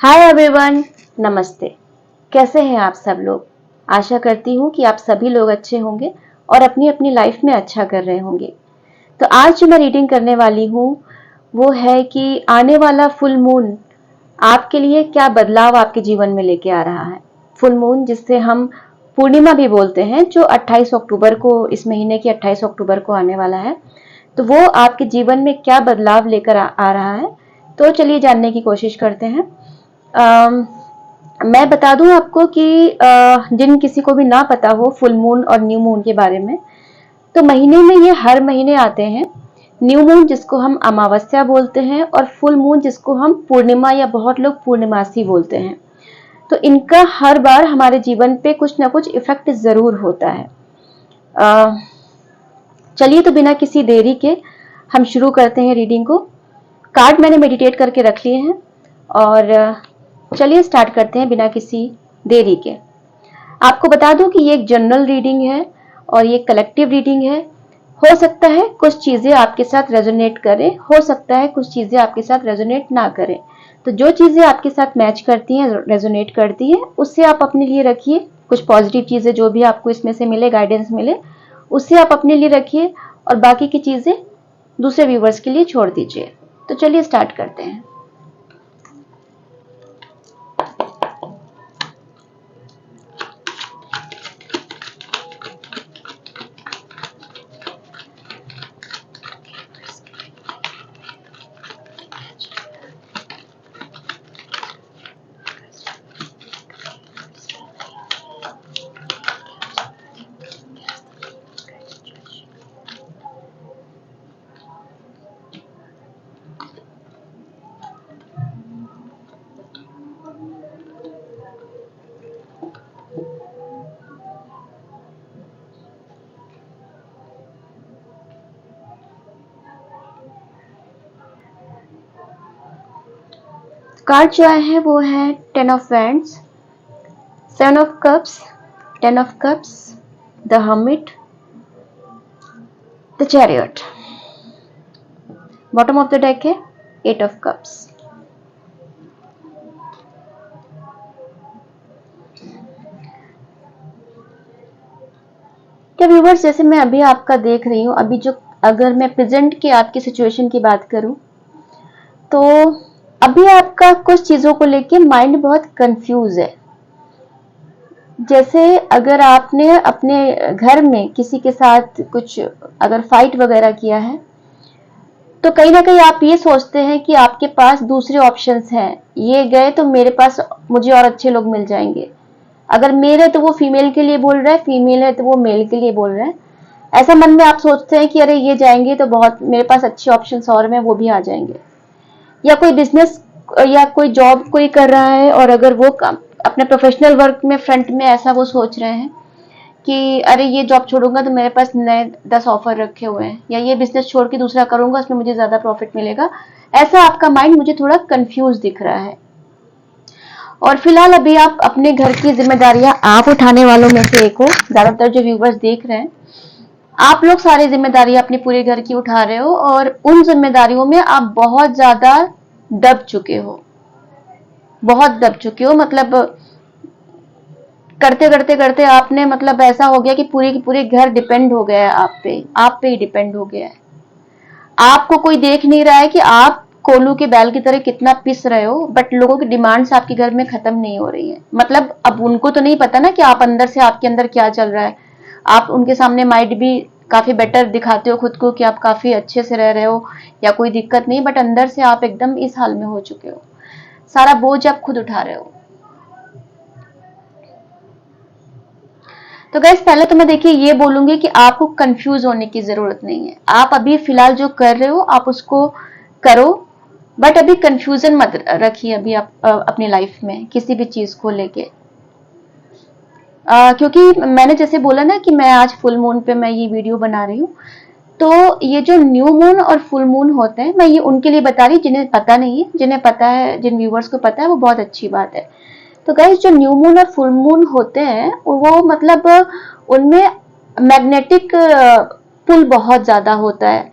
Hi everyone, नमस्ते। कैसे हैं आप सब लोग। आशा करती हूँ कि आप सभी लोग अच्छे होंगे और अपनी अपनी लाइफ में अच्छा कर रहे होंगे। तो आज जो मैं रीडिंग करने वाली हूँ वो है कि आने वाला फुल मून आपके लिए क्या बदलाव आपके जीवन में लेके आ रहा है। फुल मून जिससे हम पूर्णिमा भी बोलते हैं, जो 28 अक्टूबर को, इस महीने की 28 अक्टूबर को आने वाला है, तो वो आपके जीवन में क्या बदलाव लेकर आ रहा है। तो चलिए जानने की कोशिश करते हैं। मैं बता दूं आपको कि जिन किसी को भी ना पता हो फुल मून और न्यू मून के बारे में, तो महीने में ये हर महीने आते हैं। न्यू मून जिसको हम अमावस्या बोलते हैं और फुल मून जिसको हम पूर्णिमा या बहुत लोग पूर्णिमासी बोलते हैं। तो इनका हर बार हमारे जीवन पे कुछ ना कुछ इफेक्ट जरूर होता है। चलिए तो बिना किसी देरी के हम शुरू करते हैं रीडिंग को। कार्ड मैंने मेडिटेट करके रख लिए हैं और चलिए स्टार्ट करते हैं बिना किसी देरी के। आपको बता दूं कि ये एक जनरल रीडिंग है और ये कलेक्टिव रीडिंग है। हो सकता है कुछ चीजें आपके साथ रेजोनेट करें, हो सकता है कुछ चीजें आपके साथ रेजोनेट ना करें। तो जो चीजें आपके साथ मैच करती हैं, रेजोनेट करती हैं, उससे आप अपने लिए रखिए। कुछ पॉजिटिव चीजें जो भी आपको इसमें से मिले, गाइडेंस मिले, उससे आप अपने लिए रखिए और बाकी की चीजें दूसरे व्यूवर्स के लिए छोड़ दीजिए। तो चलिए स्टार्ट करते हैं। कार्ड जो आए हैं वो है 10 of wands, 7 of cups, 10 of cups, the hermit, the chariot. Bottom of the deck है 8 ऑफ कप्स। क्या व्यूवर्स, जैसे मैं अभी आपका देख रही हूँ, अभी जो, अगर मैं प्रेजेंट की आपकी सिचुएशन की बात करूं तो अभी आपका कुछ चीजों को लेके माइंड बहुत कंफ्यूज है। जैसे अगर आपने अपने घर में किसी के साथ कुछ अगर फाइट वगैरह किया है तो कहीं ना कहीं आप ये सोचते हैं कि आपके पास दूसरे ऑप्शंस हैं, ये गए तो मेरे पास मुझे और अच्छे लोग मिल जाएंगे। अगर मेल है तो वो फीमेल के लिए बोल रहा है, फीमेल है तो वो मेल के लिए बोल रहा है। ऐसा मन में आप सोचते हैं कि अरे ये जाएंगे तो बहुत मेरे पास अच्छे ऑप्शंस और में वो भी आ जाएंगे। या कोई बिजनेस या कोई जॉब कोई कर रहा है और अगर वो अपने प्रोफेशनल वर्क में फ्रंट में ऐसा वो सोच रहे हैं कि अरे ये जॉब छोड़ूंगा तो मेरे पास नए 10 ऑफर रखे हुए हैं, या ये बिजनेस छोड़ के दूसरा करूंगा उसमें मुझे ज्यादा प्रॉफिट मिलेगा। ऐसा आपका माइंड मुझे थोड़ा कंफ्यूज दिख रहा है। और फिलहाल अभी आप अपने घर की जिम्मेदारियां आप उठाने वालों में से एक हो। ज्यादातर जो व्यूवर्स देख रहे हैं, आप लोग सारी जिम्मेदारियां अपने पूरे घर की उठा रहे हो और उन जिम्मेदारियों में आप बहुत ज्यादा दब चुके हो, बहुत दब चुके हो। मतलब करते करते करते आपने, मतलब ऐसा हो गया कि पूरे की पूरे घर डिपेंड हो गया है आप पे ही डिपेंड हो गया है। आपको कोई देख नहीं रहा है कि आप कोलू के बैल की तरह कितना पिस रहे हो, बट लोगों की डिमांड्स आपके घर में खत्म नहीं हो रही है। मतलब अब उनको तो नहीं पता ना कि आप अंदर से आपके अंदर क्या चल रहा है। आप उनके सामने माइंड भी काफी बेटर दिखाते हो खुद को कि आप काफी अच्छे से रह रहे हो या कोई दिक्कत नहीं, बट अंदर से आप एकदम इस हाल में हो चुके हो। सारा बोझ आप खुद उठा रहे हो। तो गैस, पहले तो मैं देखिए ये बोलूंगी कि आपको कंफ्यूज होने की जरूरत नहीं है। आप अभी फिलहाल जो कर रहे हो आप उसको करो, बट अभी कंफ्यूजन मत रखिए अभी आप अपनी लाइफ में किसी भी चीज को लेके। क्योंकि मैंने जैसे बोला ना कि मैं आज फुल मून पे मैं ये वीडियो बना रही हूँ, तो ये जो न्यू मून और फुल मून होते हैं, मैं ये उनके लिए बता रही, जिन्हें पता नहीं है। जिन्हें पता है, जिन व्यूवर्स को पता है, वो बहुत अच्छी बात है। तो गाइस, जो न्यू मून और फुल मून होते हैं वो मतलब उनमें मैग्नेटिक पुल बहुत ज्यादा होता है।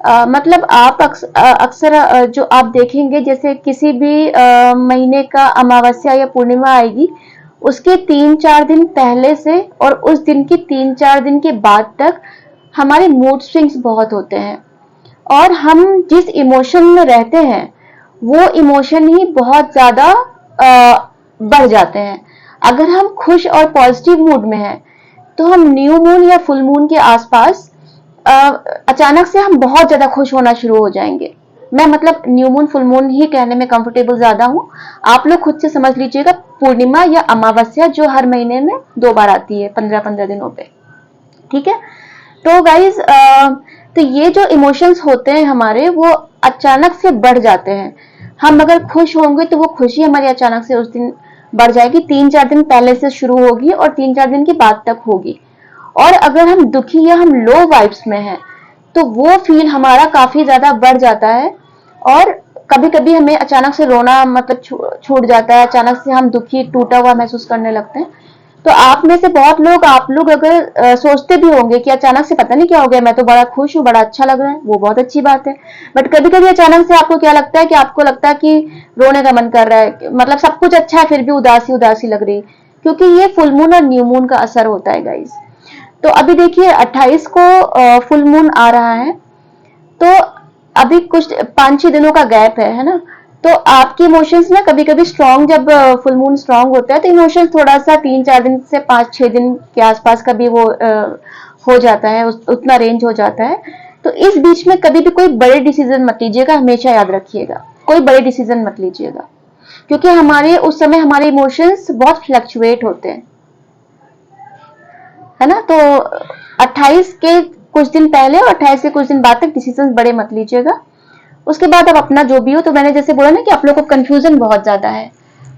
मतलब आप अक्सर जो आप देखेंगे, जैसे किसी भी महीने का अमावस्या या पूर्णिमा आएगी, उसके 3-4 दिन पहले से और उस दिन के 3-4 दिन के बाद तक हमारे मूड स्विंग्स बहुत होते हैं, और हम जिस इमोशन में रहते हैं वो इमोशन ही बहुत ज्यादा बढ़ जाते हैं। अगर हम खुश और पॉजिटिव मूड में हैं तो हम न्यू मून या फुल मून के आसपास अचानक से हम बहुत ज्यादा खुश होना शुरू हो जाएंगे। मैं मतलब न्यू मून फुल मून ही कहने में कंफर्टेबल ज्यादा हूं, आप लोग खुद से समझ लीजिएगा। पूर्णिमा या अमावस्या जो हर महीने में 2 बार आती है 15-15 दिनों पे, ठीक है। तो गाइज तो ये जो इमोशंस होते हैं हमारे, वो अचानक से बढ़ जाते हैं। हम अगर खुश होंगे तो वो खुशी हमारी अचानक से उस दिन बढ़ जाएगी, 3-4 दिन पहले से शुरू होगी और 3-4 दिन के बाद तक होगी। और अगर हम दुखी या हम लो वाइब्स में हैं तो वो फील हमारा काफी ज्यादा बढ़ जाता है, और कभी कभी हमें अचानक से रोना मतलब छूट जाता है, अचानक से हम दुखी टूटा हुआ महसूस करने लगते हैं। तो आप में से बहुत लोग, आप लोग अगर सोचते भी होंगे कि अचानक से पता नहीं क्या हो गया, मैं तो बड़ा खुश हूँ, बड़ा अच्छा लग रहा है, वो बहुत अच्छी बात है। बट कभी कभी अचानक से आपको क्या लगता है कि आपको लगता है कि रोने का मन कर रहा है, मतलब सब कुछ अच्छा है फिर भी उदासी उदासी लग रही, क्योंकि ये फुल मून और न्यू मून का असर होता है गाइज। तो अभी देखिए 28 को फुल मून आ रहा है, तो अभी कुछ 5-6 दिनों का गैप है ना। तो आपके इमोशंस ना कभी कभी स्ट्रांग, जब फुल मून स्ट्रांग होता है तो इमोशंस थोड़ा सा 3-4 दिन से 5-6 दिन के आसपास का भी वो हो जाता है, उतना रेंज हो जाता है। तो इस बीच में कभी भी कोई बड़े डिसीजन मत लीजिएगा, हमेशा याद रखिएगा, कोई बड़े डिसीजन मत लीजिएगा, क्योंकि हमारे उस समय हमारे इमोशंस बहुत फ्लक्चुएट होते हैं, है ना। तो 28 के कुछ दिन पहले और 28 के कुछ दिन बाद तक डिसीजन बड़े मत लीजिएगा। उसके बाद अब अपना जो भी हो, तो मैंने जैसे बोला ना कि आप लोग को कंफ्यूजन बहुत ज्यादा है,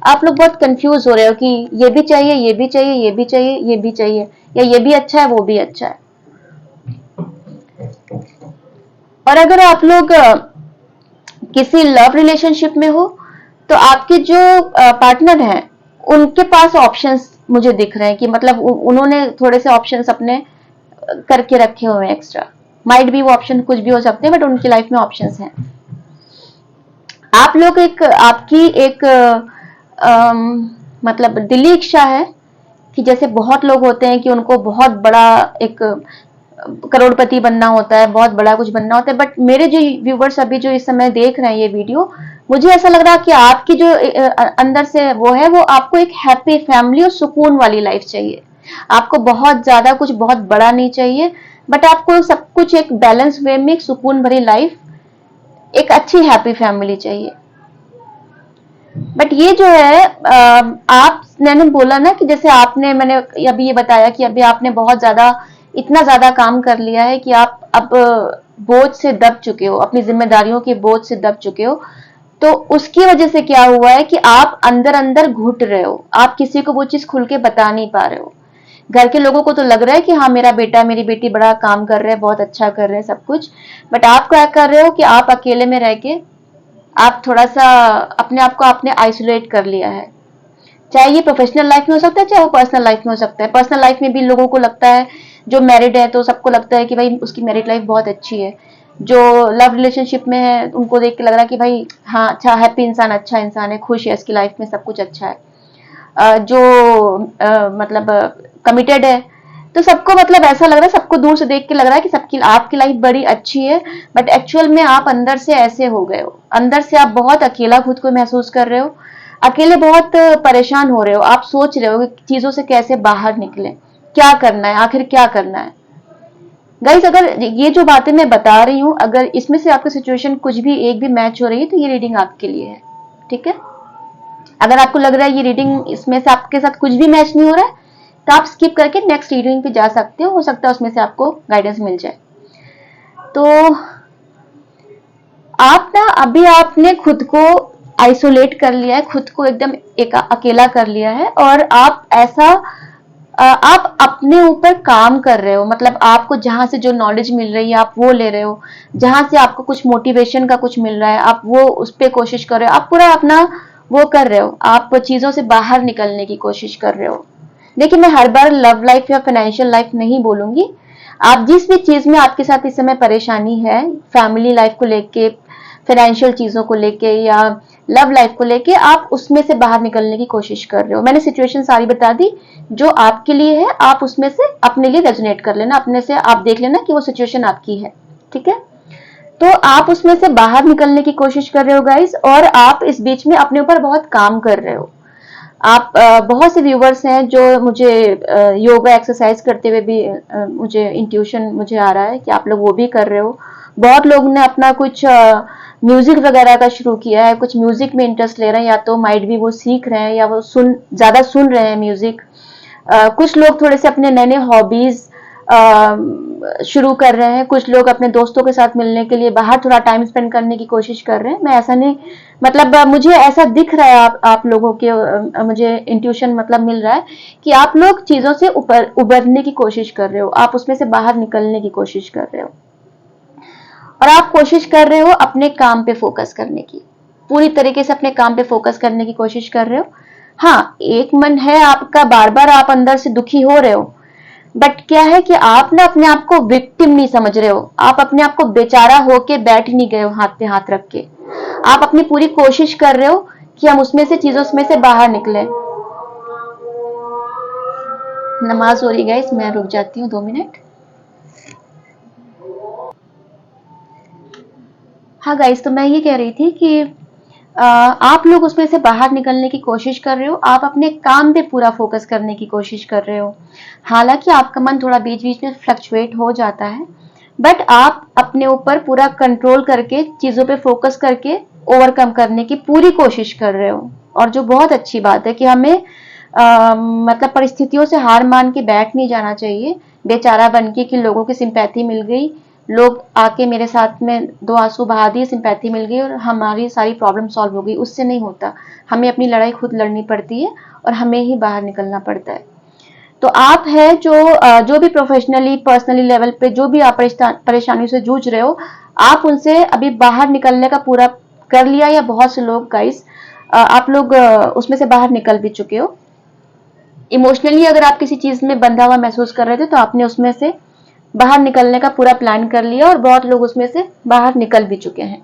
आप लोग बहुत कंफ्यूज हो रहे हो कि ये भी चाहिए, ये भी चाहिए, ये भी चाहिए, ये भी चाहिए, या ये भी अच्छा है, वो भी अच्छा है। और अगर आप लोग किसी लव रिलेशनशिप में हो तो आपके जो पार्टनर हैं उनके पास ऑप्शंस मुझे दिख रहे हैं कि मतलब उन्होंने थोड़े से ऑप्शंस अपने करके रखे हुए हैं एक्स्ट्रा। माइट भी वो ऑप्शन कुछ भी हो सकते हैं, बट उनकी लाइफ में ऑप्शंस हैं। आप लोग आपकी एक मतलब दिली इच्छा है कि जैसे बहुत लोग होते हैं कि उनको बहुत बड़ा एक करोड़पति बनना होता है, बहुत बड़ा कुछ बनना होता है, बट मेरे जो व्यूवर्स अभी जो इस समय देख रहे हैं ये वीडियो, मुझे ऐसा लग रहा है कि आपकी जो अंदर से वो है, वो आपको एक हैप्पी फैमिली और सुकून वाली लाइफ चाहिए। आपको बहुत ज्यादा कुछ बहुत बड़ा नहीं चाहिए, बट आपको सब कुछ एक बैलेंस वे में एक सुकून भरी लाइफ, एक अच्छी हैप्पी फैमिली चाहिए। बट ये जो है आप, मैंने बोला ना कि जैसे आपने, मैंने अभी ये बताया कि अभी आपने बहुत ज्यादा, इतना ज्यादा काम कर लिया है कि आप अब बोझ से दब चुके हो, अपनी जिम्मेदारियों के बोझ से दब चुके हो। तो उसकी वजह से क्या हुआ है कि आप अंदर अंदर घुट रहे हो, आप किसी को वो चीज खुल के बता नहीं पा रहे हो। घर के लोगों को तो लग रहा है कि हाँ मेरा बेटा मेरी बेटी बड़ा काम कर रहे हैं, बहुत अच्छा कर रहे हैं सब कुछ, बट आप क्या कर रहे हो कि आप अकेले में रह के आप थोड़ा सा अपने आप को आपने आइसोलेट कर लिया है। चाहे ये प्रोफेशनल लाइफ में हो सकता है, चाहे वो पर्सनल लाइफ में हो सकता है। पर्सनल लाइफ में भी लोगों को लगता है, जो मैरिड है तो सबको लगता है कि भाई उसकी मैरिड लाइफ बहुत अच्छी है। जो लव रिलेशनशिप में है उनको देख के लग रहा है कि भाई हाँ अच्छा हैप्पी इंसान, अच्छा इंसान है, खुश है, इसकी लाइफ में सब कुछ अच्छा है। जो मतलब कमिटेड है तो सबको मतलब ऐसा लग रहा है, सबको दूर से देख के लग रहा है कि सबकी आपकी लाइफ बड़ी अच्छी है, बट एक्चुअल में आप अंदर से ऐसे हो गए हो, अंदर से आप बहुत अकेला खुद को महसूस कर रहे हो, अकेले बहुत परेशान हो रहे हो। आप सोच रहे हो कि चीजों से कैसे बाहर निकले, क्या करना है, आखिर क्या करना है। गाइस अगर ये जो बातें मैं बता रही हूँ, अगर इसमें से आपकी सिचुएशन कुछ भी एक भी मैच हो रही है तो ये रीडिंग आपके लिए है, ठीक है। अगर आपको लग रहा है ये रीडिंग इसमें से आपके साथ कुछ भी मैच नहीं हो रहा है तो आप स्किप करके नेक्स्ट रीडिंग पे जा सकते हो सकता है उसमें से आपको गाइडेंस मिल जाए। तो आप ना अभी आपने खुद को आइसोलेट कर लिया है, खुद को एकदम एक अकेला कर लिया है, और आप ऐसा आप अपने ऊपर काम कर रहे हो, मतलब आपको जहां से जो नॉलेज मिल रही है आप वो ले रहे हो, जहां से आपको कुछ मोटिवेशन का कुछ मिल रहा है आप वो उस पर कोशिश कर रहे हो, आप पूरा अपना वो कर रहे हो, आप चीजों से बाहर निकलने की कोशिश कर रहे हो। देखिए मैं हर बार लव लाइफ या फाइनेंशियल लाइफ नहीं बोलूंगी, आप जिस भी चीज में आपके साथ इस समय परेशानी है, फैमिली लाइफ को लेके, फाइनेंशियल चीजों को लेके या लव लाइफ को लेके, आप उसमें से बाहर निकलने की कोशिश कर रहे हो। मैंने सिचुएशन सारी बता दी जो आपके लिए है, आप उसमें से अपने लिए रेजोनेट कर लेना, अपने से आप देख लेना कि वो सिचुएशन आपकी है, ठीक है। तो आप उसमें से बाहर निकलने की कोशिश कर रहे हो गाइस, और आप इस बीच में अपने ऊपर बहुत काम कर रहे हो। आप बहुत से व्यूवर्स हैं जो मुझे योगा एक्सरसाइज करते हुए भी मुझे इंट्यूशन मुझे आ रहा है कि आप लोग वो भी कर रहे हो। बहुत लोग ने अपना कुछ म्यूजिक वगैरह का शुरू किया है, कुछ म्यूजिक में इंटरेस्ट ले रहे हैं, या तो माइट भी वो सीख रहे हैं या वो ज्यादा सुन रहे हैं म्यूजिक। कुछ लोग थोड़े से अपने नए नए हॉबीज शुरू कर रहे हैं, कुछ लोग अपने दोस्तों के साथ मिलने के लिए बाहर थोड़ा टाइम स्पेंड करने की कोशिश कर रहे हैं। मैं ऐसा नहीं, मतलब मुझे ऐसा दिख रहा है आप लोगों के, मुझे इंट्यूशन मतलब मिल रहा है कि आप लोग चीजों से उबरने की कोशिश कर रहे हो, आप उसमें से बाहर निकलने की कोशिश कर रहे हो, और आप कोशिश कर रहे हो अपने काम पे फोकस करने की, पूरी तरीके से अपने काम पे फोकस करने की कोशिश कर रहे हो। हाँ, एक मन है आपका, बार बार आप अंदर से दुखी हो रहे हो, बट क्या है कि आप ना अपने आप को विक्टिम नहीं समझ रहे हो, आप अपने आप को बेचारा होके बैठ नहीं गए हो हाथ पे हाथ रख के। आप अपनी पूरी कोशिश कर रहे हो कि हम उसमें से चीजों में से बाहर निकले। नमाज हो रही गाइस, मैं रुक जाती हूँ 2 मिनट। हाँ गाइस, तो मैं ये कह रही थी कि आप लोग उसमें से बाहर निकलने की कोशिश कर रहे हो, आप अपने काम पे पूरा फोकस करने की कोशिश कर रहे हो। हालांकि आपका मन थोड़ा बीच बीच में फ्लक्चुएट हो जाता है, बट आप अपने ऊपर पूरा कंट्रोल करके चीजों पे फोकस करके ओवरकम करने की पूरी कोशिश कर रहे हो। और जो बहुत अच्छी बात है कि हमें मतलब परिस्थितियों से हार मान के बैठ नहीं जाना चाहिए बेचारा बन के कि लोगों की सिंपैथी मिल गई, लोग आके मेरे साथ में 2 आंसू बहा दिए, सिंपैथी मिल गई और हमारी सारी प्रॉब्लम सॉल्व हो गई। उससे नहीं होता, हमें अपनी लड़ाई खुद लड़नी पड़ती है और हमें ही बाहर निकलना पड़ता है। तो आप है जो भी प्रोफेशनली पर्सनली लेवल पे जो भी आप परेशानियों से जूझ रहे हो, आप उनसे अभी बाहर निकलने का पूरा कर लिया, या बहुत से लोग गाइस आप लोग उसमें से बाहर निकल भी चुके हो। इमोशनली अगर आप किसी चीज में बंधा हुआ महसूस कर रहे थे तो आपने उसमें से बाहर निकलने का पूरा प्लान कर लिया, और बहुत लोग उसमें से बाहर निकल भी चुके हैं।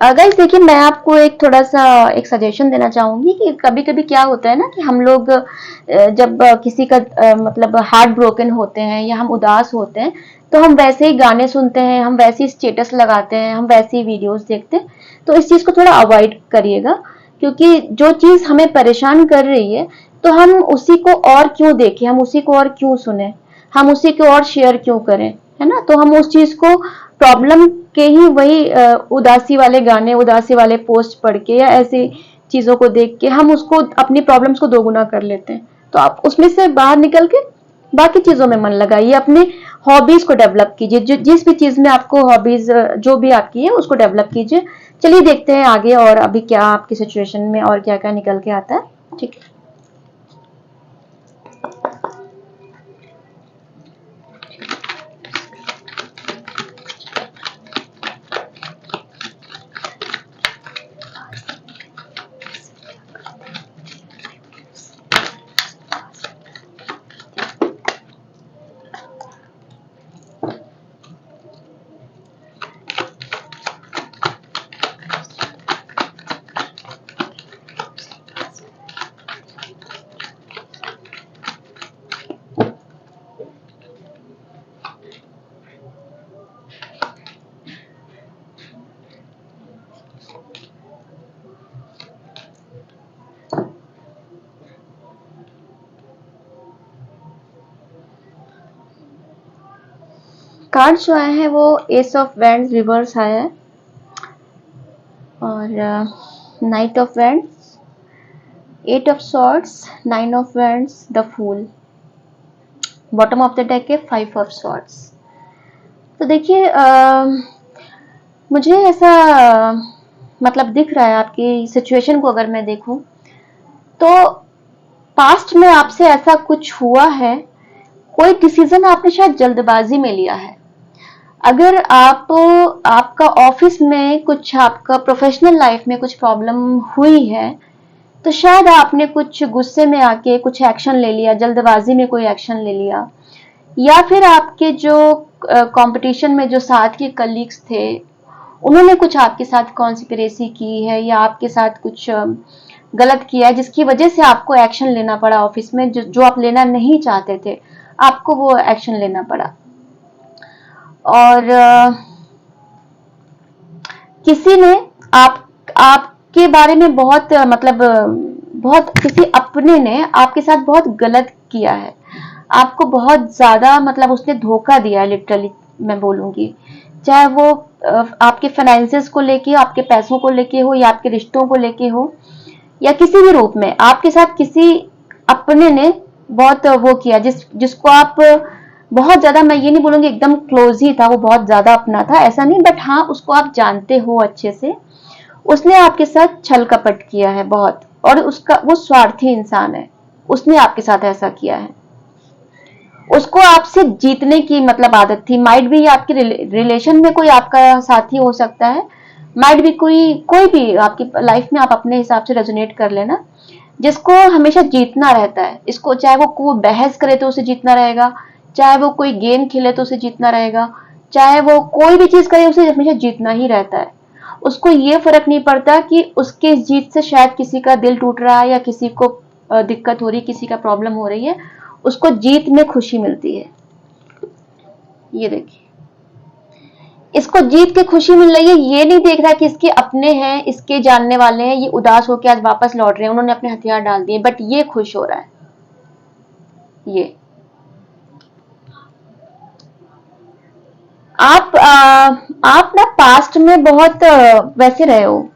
गाइस देखिए, मैं आपको एक थोड़ा सा एक सजेशन देना चाहूंगी कि कभी कभी क्या होता है ना कि हम लोग जब किसी का मतलब हार्ट ब्रोकन होते हैं या हम उदास होते हैं, तो हम वैसे ही गाने सुनते हैं, हम वैसे ही स्टेटस लगाते हैं, हम वैसे ही वीडियोस देखते हैं। तो इस चीज को थोड़ा अवॉइड करिएगा, क्योंकि जो चीज हमें परेशान कर रही है तो हम उसी को और क्यों देखें, हम उसी को और क्यों सुने, हम उसी को और शेयर क्यों करें, है ना। तो हम उस चीज को प्रॉब्लम के ही वही उदासी वाले गाने, उदासी वाले पोस्ट पढ़ के या ऐसी चीजों को देख के हम उसको अपनी प्रॉब्लम्स को दोगुना कर लेते हैं। तो आप उसमें से बाहर निकल के बाकी चीजों में मन लगाइए, अपने हॉबीज को डेवलप कीजिए, जिस भी चीज में आपको हॉबीज जो भी आपकी है उसको डेवलप कीजिए। चलिए देखते हैं आगे और अभी क्या आपकी सिचुएशन में और क्या क्या निकल के आता है, ठीक है। कार्ड जो आए हैं वो एस ऑफ वैंड्स रिवर्स आया है, और knight of wands, 8 of swords, 9 of wands, the fool. Bottom of the deck है 5 ऑफ सॉर्ड्स। तो देखिए मुझे ऐसा मतलब दिख रहा है आपकी सिचुएशन को अगर मैं देखूं तो पास्ट में आपसे ऐसा कुछ हुआ है, कोई डिसीजन आपने शायद जल्दबाजी में लिया है। अगर आपका ऑफिस में कुछ, आपका प्रोफेशनल लाइफ में कुछ प्रॉब्लम हुई है, तो शायद आपने कुछ गुस्से में आके कुछ एक्शन ले लिया, जल्दबाजी में कोई एक्शन ले लिया, या फिर आपके जो कंपटीशन में जो साथ के कलीग्स थे, उन्होंने कुछ आपके साथ कॉन्स्पिरेसी की है या आपके साथ कुछ गलत किया है जिसकी वजह से आपको एक्शन लेना पड़ा ऑफिस में, जो आप लेना नहीं चाहते थे, आपको वो एक्शन लेना पड़ा। और किसी ने आपके बारे में बहुत मतलब बहुत किसी अपने ने आपके साथ बहुत गलत किया है, आपको बहुत ज्यादा मतलब उसने धोखा दिया है, लिटरली मैं बोलूंगी। चाहे वो आपके फाइनेंसेस को लेके, आपके पैसों को लेके हो, या आपके रिश्तों को लेके हो, या किसी भी रूप में आपके साथ किसी अपने ने बहुत वो किया, जिसको आप बहुत ज्यादा, मैं ये नहीं बोलूंगी एकदम क्लोज ही था, वो बहुत ज्यादा अपना था ऐसा नहीं, बट हाँ उसको आप जानते हो अच्छे से, उसने आपके साथ छल कपट किया है बहुत, और उसका वो स्वार्थी इंसान है, उसने आपके साथ ऐसा किया है। उसको आपसे जीतने की मतलब आदत थी। माइट भी आपके रिलेशन में कोई आपका साथी हो सकता है, माइट भी कोई भी आपकी लाइफ में, आप अपने हिसाब से रेजोनेट कर लेना, जिसको हमेशा जीतना रहता है। इसको चाहे वो कोई बहस करे तो उसे जीतना रहेगा, चाहे वो कोई गेम खेले तो उसे जीतना रहेगा, चाहे वो कोई भी चीज करे उसे हमेशा जीतना ही रहता है। उसको ये फर्क नहीं पड़ता कि उसके जीत से शायद किसी का दिल टूट रहा है या किसी को दिक्कत हो रही है, किसी का प्रॉब्लम हो रही है, उसको जीत में खुशी मिलती है। ये देखिए, इसको जीत के खुशी मिल रही है, ये नहीं देख रहा कि इसके अपने हैं, इसके जानने वाले हैं, ये उदास होकर आज वापस लौट रहे हैं, उन्होंने अपने हथियार डाल दिए, बट ये खुश हो रहा है। ये आप ना पास्ट में बहुत वैसे रहे हो,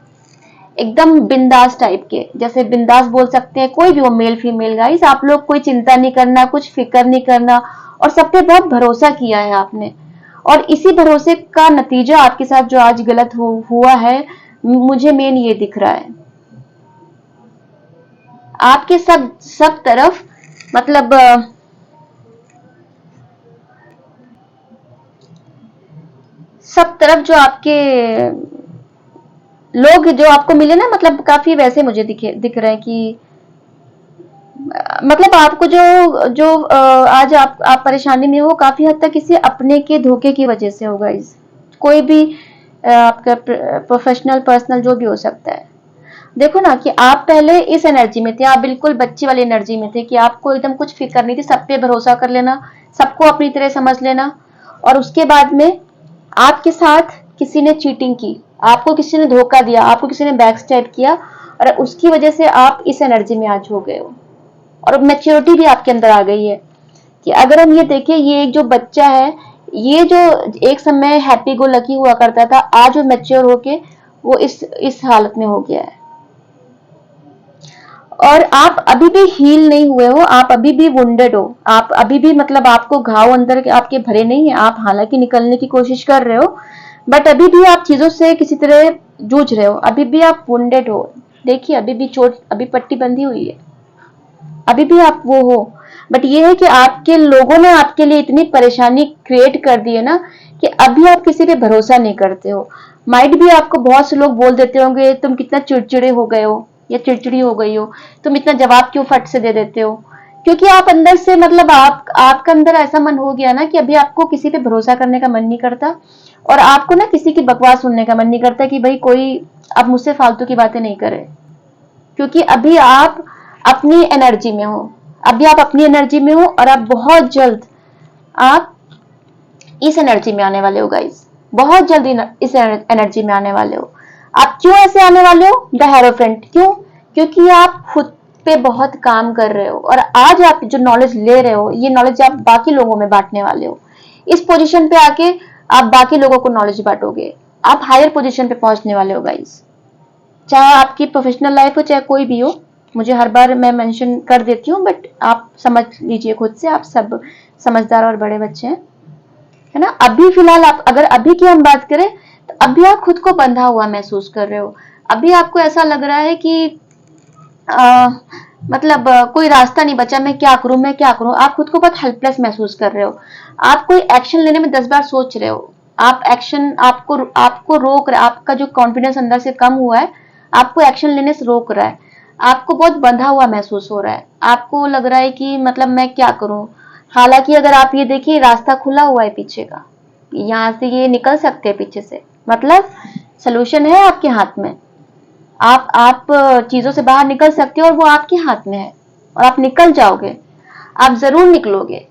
एकदम बिंदास टाइप के, जैसे बिंदास बोल सकते हैं, कोई भी हो, मेल फीमेल गाइस, आप लोग कोई चिंता नहीं करना, कुछ फिक्र नहीं करना, और सब पे बहुत भरोसा किया है आपने, और इसी भरोसे का नतीजा आपके साथ जो आज गलत हुआ है, मुझे मेन ये दिख रहा है। आपके सब तरफ मतलब सब तरफ जो आपके लोग जो आपको मिले ना, मतलब काफी वैसे मुझे दिख रहे हैं कि मतलब आपको जो जो आज आप परेशानी में हो, काफी हद तक किसी अपने के धोखे की वजह से होगा। इस कोई भी आपका प्रोफेशनल पर्सनल जो भी हो सकता है। देखो ना कि आप पहले इस एनर्जी में थे, आप बिल्कुल बच्ची वाली एनर्जी में थे कि आपको एकदम कुछ फिक्र नहीं थी, सब पे भरोसा कर लेना, सबको अपनी तरह समझ लेना, और उसके बाद में आपके साथ किसी ने चीटिंग की, आपको किसी ने धोखा दिया, आपको किसी ने बैक स्टैब किया, और उसकी वजह से आप इस एनर्जी में आज हो गए हो, और मैच्योरिटी भी आपके अंदर आ गई है कि अगर हम ये देखें, ये एक जो बच्चा है, ये जो एक समय हैप्पी गो लकी हुआ करता था, आज वो मैच्योर होके वो इस हालत में हो गया है। और आप अभी भी हील नहीं हुए हो, आप अभी भी वुंडेड हो, आप अभी भी मतलब आपको घाव अंदर के आपके भरे नहीं है, आप हालांकि निकलने की कोशिश कर रहे हो, बट अभी भी आप चीजों से किसी तरह जूझ रहे हो, अभी भी आप वुंडेड हो। देखिए अभी भी चोट, अभी पट्टी बंधी हुई है, अभी भी आप वो हो, बट ये है कि आपके लोगों ने आपके लिए इतनी परेशानी क्रिएट कर दी है ना कि अभी आप किसी पे भरोसा नहीं करते हो। माइट भी आपको बहुत से लोग बोल देते होंगे, तुम कितना चिड़चिड़े हो गए हो या चिड़चिड़ी हो गई हो, तुम इतना जवाब क्यों फट से दे देते हो, क्योंकि आप अंदर से मतलब आपका अंदर ऐसा मन हो गया ना कि अभी आपको किसी पे भरोसा करने का मन नहीं करता, और आपको ना किसी की बकवास सुनने का मन नहीं करता कि भाई कोई अब मुझसे फालतू की बातें नहीं करे, क्योंकि अभी आप अपनी एनर्जी में हो, अभी आप अपनी एनर्जी में हो, और आप बहुत जल्द आप इस एनर्जी में आने वाले हो गाइस, बहुत जल्दी इस एनर्जी में आने वाले हो। आप क्यों ऐसे आने वाले हो द हेरोफेंट, क्यों? क्योंकि आप खुद पे बहुत काम कर रहे हो, और आज आप जो नॉलेज ले रहे हो, ये नॉलेज आप बाकी लोगों में बांटने वाले हो। इस पोजीशन पे आके आप बाकी लोगों को नॉलेज बांटोगे, आप हायर पोजीशन पे पहुंचने वाले हो गाइस, चाहे आपकी प्रोफेशनल लाइफ हो चाहे कोई भी हो। मुझे हर बार मैं मेंशन कर देती हूँ, बट आप समझ लीजिए खुद से, आप सब समझदार और बड़े बच्चे हैं, है ना। अभी फिलहाल आप अगर अभी की हम बात करें तो अभी आप खुद को बंधा हुआ महसूस कर रहे हो, अभी आपको ऐसा लग रहा है कि आ, मतलब कोई रास्ता नहीं बचा, मैं क्या करूं, मैं क्या करूं, आप खुद को बहुत हेल्पलेस महसूस कर रहे हो, आप कोई एक्शन लेने में 10 बार सोच रहे हो, आप एक्शन आपको रोक रहा है, आपका जो कॉन्फिडेंस अंदर से कम हुआ है आपको एक्शन लेने से रोक रहा है, आपको बहुत बंधा हुआ महसूस हो रहा है, आपको लग रहा है कि मतलब मैं क्या करूं, हालांकि अगर आप ये देखिए रास्ता खुला हुआ है पीछे का, यहाँ से ये निकल सकते हैं पीछे से, मतलब सोल्यूशन है आपके हाथ में। आप चीजों से बाहर निकल सकते हो और वो आपके हाथ में है, और आप निकल जाओगे, आप जरूर निकलोगे,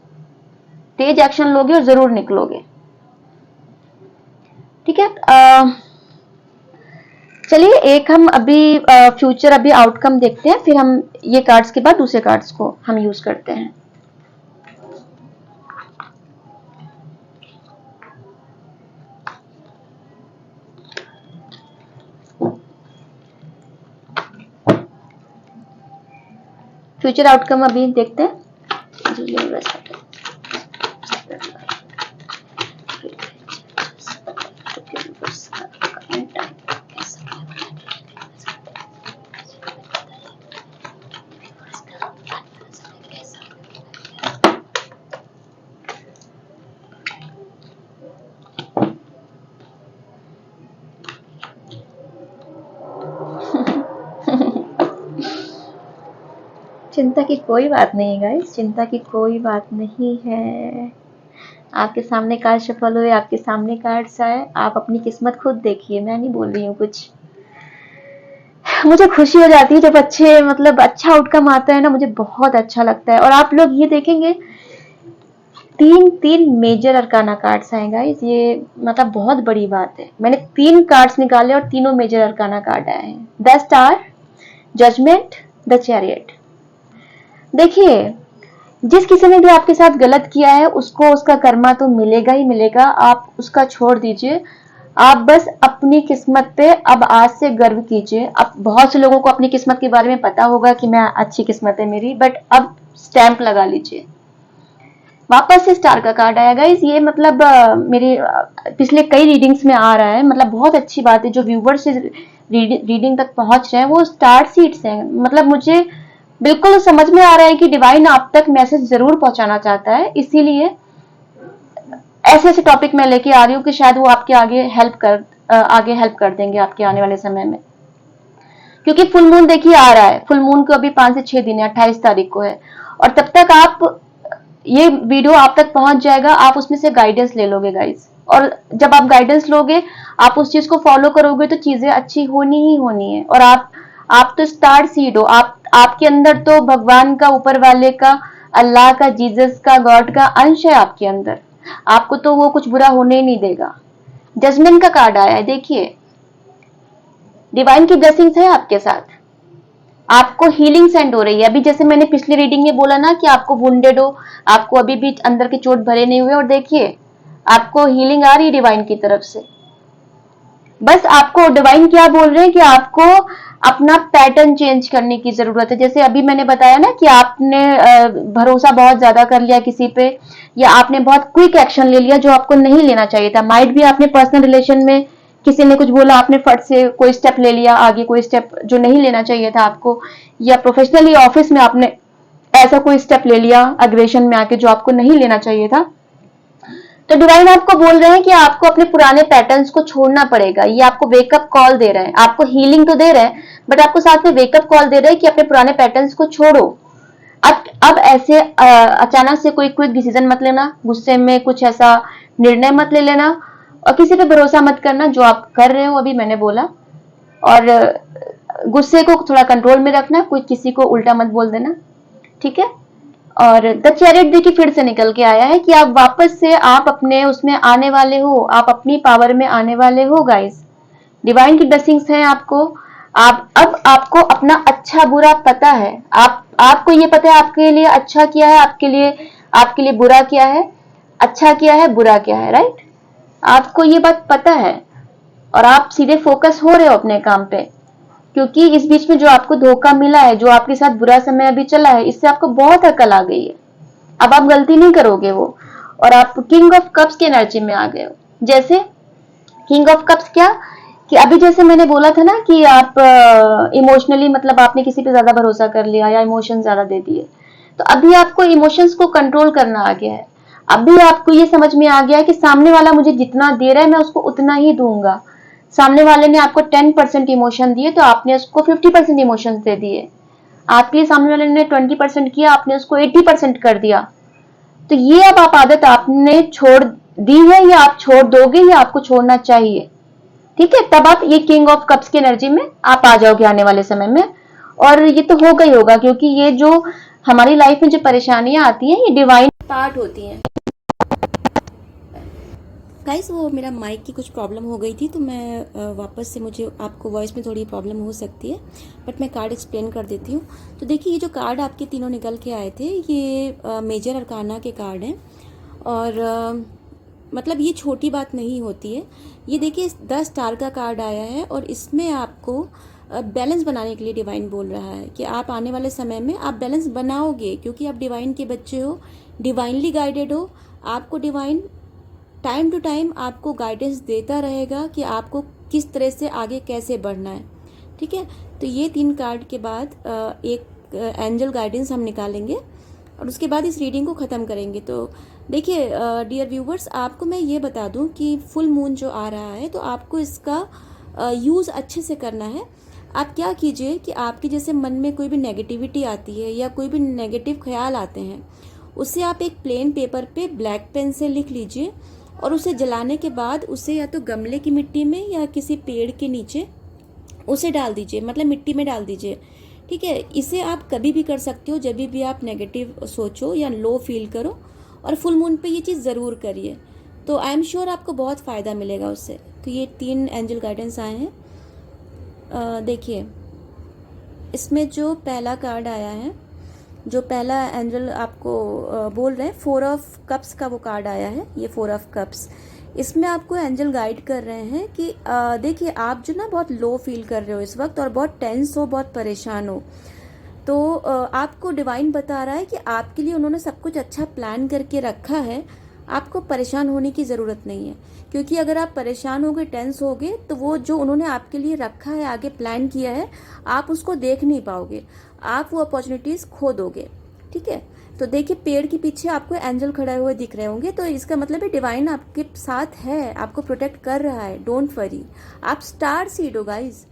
तेज एक्शन लोगे और जरूर निकलोगे। ठीक है, चलिए एक हम अभी फ्यूचर अभी आउटकम देखते हैं, फिर हम ये कार्ड्स के बाद दूसरे कार्ड्स को हम यूज करते हैं। फ्यूचर आउटकम अभी देखते हैं। चिंता की कोई बात नहीं गाइस, चिंता की कोई बात नहीं है। आपके सामने कार्ड सफल हुए, आपके सामने कार्ड्स आए, आप अपनी किस्मत खुद देखिए, मैं नहीं बोल रही हूँ कुछ। मुझे खुशी हो जाती है जब अच्छे मतलब अच्छा आउटकम आता है ना, मुझे बहुत अच्छा लगता है। और आप लोग ये देखेंगे तीन मेजर अरकाना कार्ड्स आए गाइस, ये मतलब बहुत बड़ी बात है। मैंने 3 कार्ड्स निकाले और तीनों मेजर अरकाना कार्ड आए हैं। The star, judgement, the chariot. देखिए जिस किसी ने भी आपके साथ गलत किया है उसको उसका कर्मा तो मिलेगा ही मिलेगा, आप उसका छोड़ दीजिए। आप बस अपनी किस्मत पे अब आज से गर्व कीजिए। अब बहुत से लोगों को अपनी किस्मत के बारे में पता होगा कि मैं अच्छी किस्मत है मेरी, बट अब स्टैंप लगा लीजिए। वापस से स्टार का कार्ड आया गाइस, ये मतलब मेरे पिछले कई रीडिंग्स में आ रहा है, मतलब बहुत अच्छी बात है। जो व्यूवर्स रीडिंग तक पहुंच रहे हैं वो स्टार सीड्स हैं, मतलब मुझे बिल्कुल समझ में आ रहा है कि डिवाइन आप तक मैसेज जरूर पहुंचाना चाहता है, इसीलिए ऐसे ऐसे टॉपिक मैं लेके आ रही हूँ कि शायद वो आपके आगे हेल्प कर देंगे आपके आने वाले समय में। क्योंकि फुल मून देखिए आ रहा है, फुल मून को अभी 5 से 6 दिन है, 28 तारीख को है, और तब तक आप ये वीडियो आप तक पहुंच जाएगा, आप उसमें से गाइडेंस ले लोगे गाइस। और जब आप गाइडेंस लोगे, आप उस चीज को फॉलो करोगे तो चीजें अच्छी होनी ही होनी है। और आप तो स्टार सीड हो, आपके अंदर तो भगवान का, ऊपर वाले का, अल्लाह का, जीसस का, गॉड का अंश है आपके अंदर। आपको तो वो कुछ बुरा होने ही नहीं देगा। जजमेंट का कार्ड आया है, देखिए डिवाइन की ब्लेसिंग्स है आपके साथ, आपको हीलिंग सेंड हो रही है। अभी जैसे मैंने पिछली रीडिंग में बोला ना कि आपको वुंडेड हो, आपको अभी भी अंदर के चोट भरे नहीं हुए, और देखिए आपको हीलिंग आ रही है डिवाइन की तरफ से। बस आपको डिवाइन क्या बोल रहे हैं कि आपको अपना पैटर्न चेंज करने की जरूरत है। जैसे अभी मैंने बताया ना कि आपने भरोसा बहुत ज्यादा कर लिया किसी पे, या आपने बहुत क्विक एक्शन ले लिया जो आपको नहीं लेना चाहिए था। माइट भी आपने पर्सनल रिलेशन में किसी ने कुछ बोला, आपने फट से कोई स्टेप ले लिया आगे, कोई स्टेप जो नहीं लेना चाहिए था आपको, या प्रोफेशनली ऑफिस में आपने ऐसा कोई स्टेप ले लिया अग्रेशन में आके जो आपको नहीं लेना चाहिए था। तो डिवाइन आपको बोल रहे हैं कि आपको अपने पुराने पैटर्न्स को छोड़ना पड़ेगा। ये आपको वेकअप कॉल दे रहे हैं, आपको हीलिंग तो दे रहे हैं, बट आपको साथ में वेकअप कॉल दे रहे हैं कि अपने पुराने पैटर्न्स को छोड़ो। अब ऐसे अचानक से कोई क्विक डिसीजन मत लेना, गुस्से में कुछ ऐसा निर्णय मत ले लेना, और किसी पे भरोसा मत करना जो आप कर रहे हो अभी मैंने बोला। और गुस्से को थोड़ा कंट्रोल में रखना, कोई किसी को उल्टा मत बोल देना, ठीक है। और द चैरियट देखिए फिर से निकल के आया है कि आप वापस से आप अपने उसमें आने वाले हो, आप अपनी पावर में आने वाले हो गाइस। डिवाइन की ब्लेसिंग्स हैं आपको। आप अब आपको अपना अच्छा बुरा पता है, आपको ये पता है आपके लिए अच्छा किया है, आपके लिए बुरा किया है, अच्छा किया है, बुरा किया है, राइट। आपको ये बात पता है और आप सीधे फोकस हो रहे हो अपने काम पे, क्योंकि इस बीच में जो आपको धोखा मिला है, जो आपके साथ बुरा समय अभी चला है, इससे आपको बहुत अकल आ गई है। अब आप गलती नहीं करोगे वो, और आप किंग ऑफ कप्स की एनर्जी में आ गए हो। जैसे किंग ऑफ कप्स क्या, कि अभी जैसे मैंने बोला था ना कि आप इमोशनली मतलब आपने किसी पे ज्यादा भरोसा कर लिया या इमोशन ज्यादा दे दिए, तो अभी आपको इमोशंस को कंट्रोल करना आ गया है। अभी आपको ये समझ में आ गया है कि सामने वाला मुझे जितना दे रहा है मैं उसको उतना ही दूंगा। सामने वाले ने आपको 10% इमोशन दिए तो आपने उसको 50% इमोशन दे दिए। आपके लिए सामने वाले ने 20% किया, आपने उसको 80% कर दिया। तो ये अब आप आदत आपने छोड़ दी है या आप छोड़ दोगे या आपको छोड़ना चाहिए, ठीक है। तब आप ये किंग ऑफ कप्स की एनर्जी में आप आ जाओगे आने वाले समय में। और ये तो होगा ही होगा, क्योंकि ये जो हमारी लाइफ में जो परेशानियां आती हैं ये डिवाइन पार्ट होती हैं। गाइस, वो मेरा माइक की कुछ प्रॉब्लम हो गई थी, तो मैं वापस से, मुझे आपको वॉइस में थोड़ी प्रॉब्लम हो सकती है, बट मैं कार्ड एक्सप्लेन कर देती हूँ। तो देखिए, ये जो कार्ड आपके तीनों निकल के आए थे, ये मेजर अरकाना के कार्ड हैं। और मतलब ये छोटी बात नहीं होती है। ये देखिए 10 स्टार का कार्ड आया है, और इसमें आपको बैलेंस बनाने के लिए डिवाइन बोल रहा है कि आप आने वाले समय में आप बैलेंस बनाओगे, क्योंकि आप डिवाइन के बच्चे हो, डिवाइनली गाइडेड हो। आपको डिवाइन टाइम टू टाइम आपको गाइडेंस देता रहेगा कि आपको किस तरह से आगे कैसे बढ़ना है, ठीक है। तो ये 3 कार्ड के बाद एक एंजल गाइडेंस हम निकालेंगे, और उसके बाद इस रीडिंग को ख़त्म करेंगे। तो देखिए डियर व्यूवर्स, आपको मैं ये बता दूं कि फुल मून जो आ रहा है, तो आपको इसका यूज़ अच्छे से करना है। आप क्या कीजिए कि आपके जैसे मन में कोई भी नेगेटिविटी आती है या कोई भी नेगेटिव ख्याल आते हैं, उसे आप एक प्लेन पेपर पे ब्लैक पेन से लिख लीजिए, और उसे जलाने के बाद उसे या तो गमले की मिट्टी में या किसी पेड़ के नीचे उसे डाल दीजिए, मतलब मिट्टी में डाल दीजिए, ठीक है। इसे आप कभी भी कर सकते हो, जब भी आप नेगेटिव सोचो या लो फील करो, और फुल मून पे ये चीज़ ज़रूर करिए। तो आई एम श्योर आपको बहुत फ़ायदा मिलेगा उससे। तो ये 3 एंजल गाइडेंस आए हैं। देखिए, इसमें जो पहला कार्ड आया है, जो पहला एंजल आपको बोल रहे हैं, 4 ऑफ कप्स का वो कार्ड आया है, ये 4 ऑफ कप्स। इसमें आपको एंजल गाइड कर रहे हैं कि देखिए, आप जो ना बहुत लो फील कर रहे हो इस वक्त, और बहुत टेंस हो, बहुत परेशान हो, तो आपको डिवाइन बता रहा है कि आपके लिए उन्होंने सब कुछ अच्छा प्लान करके रखा है। आपको परेशान होने की ज़रूरत नहीं है, क्योंकि अगर आप परेशान होगे, टेंस होगे, तो वो जो उन्होंने आपके लिए रखा है, आगे प्लान किया है, आप उसको देख नहीं पाओगे, आप वो अपॉर्चुनिटीज़ खो दोगे, ठीक है। तो देखिए, पेड़ के पीछे आपको एंजल खड़े हुए दिख रहे होंगे, तो इसका मतलब है डिवाइन आपके साथ है, आपको प्रोटेक्ट कर रहा है। डोंट वरी, आप स्टार सीड हो गाइज।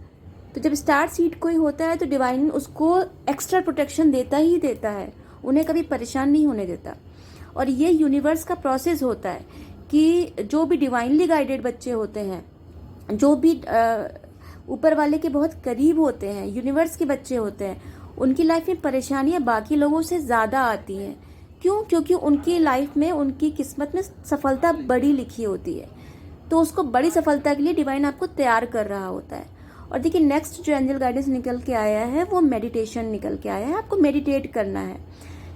तो जब स्टार सीड कोई होता है तो डिवाइन उसको एक्स्ट्रा प्रोटेक्शन देता ही देता है, उन्हें कभी परेशान नहीं होने देता। और ये यूनिवर्स का प्रोसेस होता है कि जो भी डिवाइनली गाइडेड बच्चे होते हैं, जो भी ऊपर वाले के बहुत करीब होते हैं, यूनिवर्स के बच्चे होते हैं, उनकी लाइफ में परेशानियां बाकी लोगों से ज़्यादा आती हैं। क्यों? क्योंकि उनकी लाइफ में, उनकी किस्मत में सफलता बड़ी लिखी होती है, तो उसको बड़ी सफलता के लिए डिवाइन आपको तैयार कर रहा होता है। और देखिए, नेक्स्ट जो एंजल गाइडेंस निकल के आया है, वो मेडिटेशन निकल के आया है। आपको मेडिटेट करना है,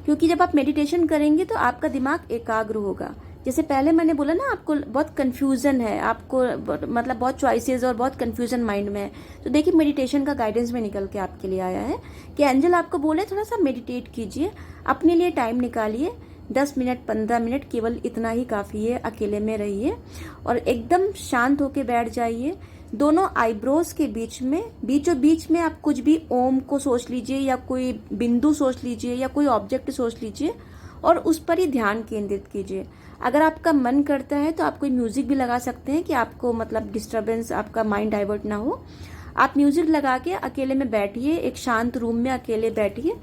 क्योंकि जब आप मेडिटेशन करेंगे तो आपका दिमाग एकाग्र होगा। जैसे पहले मैंने बोला ना, आपको बहुत कंफ्यूजन है, आपको मतलब बहुत चॉइसेस और बहुत कंफ्यूजन माइंड में है। तो देखिए, मेडिटेशन का गाइडेंस में निकल के आपके लिए आया है कि एंजल आपको बोले थोड़ा सा मेडिटेट कीजिए, अपने लिए टाइम निकालिए, 10 मिनट 15 मिनट, केवल इतना ही काफ़ी है। अकेले में रहिए और एकदम शांत होके बैठ जाइए। दोनों आईब्रोज के बीच में, बीचों बीच में आप कुछ भी ओम को सोच लीजिए, या कोई बिंदु सोच लीजिए, या कोई ऑब्जेक्ट सोच लीजिए, और उस पर ही ध्यान केंद्रित कीजिए। अगर आपका मन करता है तो आप कोई म्यूजिक भी लगा सकते हैं कि आपको मतलब डिस्टरबेंस, आपका माइंड डाइवर्ट ना हो। आप म्यूजिक लगा के अकेले में बैठिए, एक शांत रूम में अकेले बैठिए।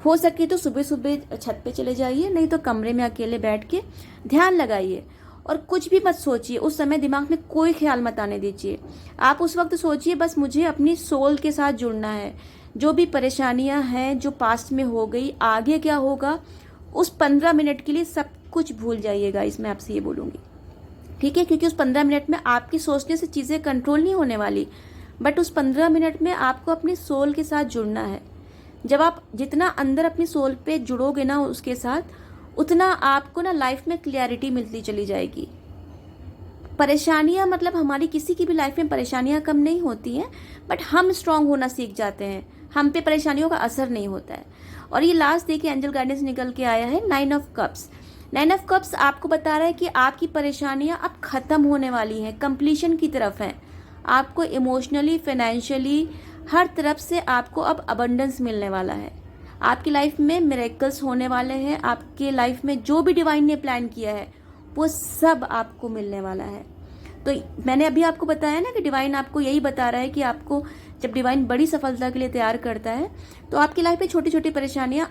हो सके तो सुबह सुबह छत पे चले जाइए, नहीं तो कमरे में अकेले बैठ के ध्यान लगाइए, और कुछ भी मत सोचिए। उस समय दिमाग में कोई ख्याल मत आने दीजिए। आप उस वक्त सोचिए बस मुझे अपनी सोल के साथ जुड़ना है। जो भी परेशानियां हैं, जो पास्ट में हो गई, आगे क्या होगा, उस 15 मिनट के लिए सब कुछ भूल जाइएगा। इसमें आपसे ये बोलूँगी, ठीक है, क्योंकि उस 15 मिनट में आपकी सोचने से चीज़ें कंट्रोल नहीं होने वाली, बट उस 15 मिनट में आपको अपनी सोल के साथ जुड़ना है। जब आप जितना अंदर अपनी सोल पे जुड़ोगे ना उसके साथ, उतना आपको ना लाइफ में क्लियरिटी मिलती चली जाएगी। परेशानियां, मतलब हमारी किसी की भी लाइफ में परेशानियां कम नहीं होती हैं, बट हम स्ट्रांग होना सीख जाते हैं, हम पे परेशानियों का असर नहीं होता है। और ये लास्ट देखिए एंजल गाइडेंस निकल के आया है 9 ऑफ कप्स। 9 ऑफ कप्स आपको बता रहा है कि आपकी परेशानियां अब खत्म होने वाली हैं, कंप्लीशन की तरफ हैं। आपको इमोशनली, फाइनेंशियली, हर तरफ से आपको अब अबंडेंस मिलने वाला है। आपकी लाइफ में मिरेकल्स होने वाले हैं। आपके लाइफ में जो भी डिवाइन ने प्लान किया है वो सब आपको मिलने वाला है। तो मैंने अभी आपको बताया ना कि डिवाइन आपको यही बता रहा है कि आपको जब डिवाइन बड़ी सफलता के लिए तैयार करता है, तो आपकी लाइफ में छोटी छोटी परेशानियां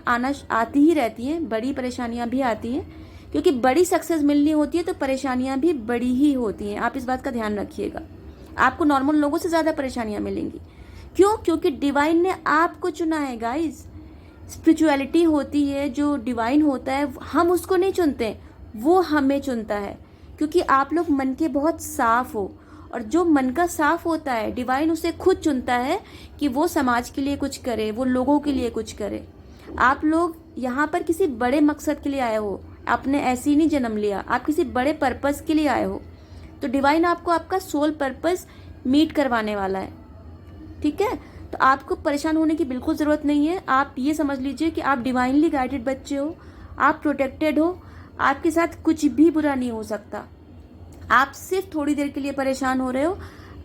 आती ही रहती हैं, बड़ी परेशानियां भी आती हैं, क्योंकि बड़ी सक्सेस मिलनी होती है तो परेशानियां भी बड़ी ही होती हैं। आप इस बात का ध्यान रखिएगा। आपको नॉर्मल लोगों से ज़्यादा परेशानियां मिलेंगी। क्यों? क्योंकि डिवाइन ने आपको चुना है गाइस। स्पिरिचुअलिटी होती है, जो डिवाइन होता है हम उसको नहीं चुनते, वो हमें चुनता है। क्योंकि आप लोग मन के बहुत साफ हो, और जो मन का साफ होता है डिवाइन उसे खुद चुनता है कि वो समाज के लिए कुछ करे, वो लोगों के लिए कुछ करे। आप लोग यहाँ पर किसी बड़े मकसद के लिए आए हो, आपने ऐसे ही नहीं जन्म लिया, आप किसी बड़े पर्पस के लिए आए हो। तो डिवाइन आपको आपका सोल पर्पस मीट करवाने वाला है, ठीक है। तो आपको परेशान होने की बिल्कुल ज़रूरत नहीं है। आप ये समझ लीजिए कि आप डिवाइनली गाइडेड बच्चे हो, आप प्रोटेक्टेड हो, आपके साथ कुछ भी बुरा नहीं हो सकता। आप सिर्फ थोड़ी देर के लिए परेशान हो रहे हो।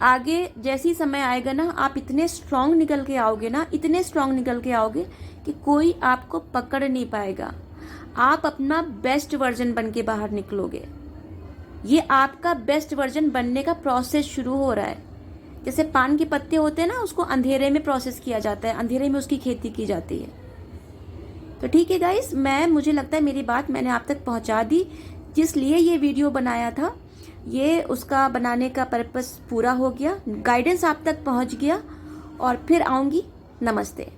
आगे जैसी समय आएगा ना, आप इतने स्ट्रांग निकल के आओगे ना, इतने स्ट्रांग निकल के आओगे कि कोई आपको पकड़ नहीं पाएगा। आप अपना बेस्ट वर्जन बन के बाहर निकलोगे। ये आपका बेस्ट वर्जन बनने का प्रोसेस शुरू हो रहा है। जैसे पान के पत्ते होते हैं ना, उसको अंधेरे में प्रोसेस किया जाता है, अंधेरे में उसकी खेती की जाती है। तो ठीक है गाइस, मुझे लगता है मेरी बात मैंने आप तक पहुंचा दी। जिस लिए ये वीडियो बनाया था, ये उसका बनाने का पर्पस पूरा हो गया, गाइडेंस आप तक पहुंच गया। और फिर आऊंगी। नमस्ते।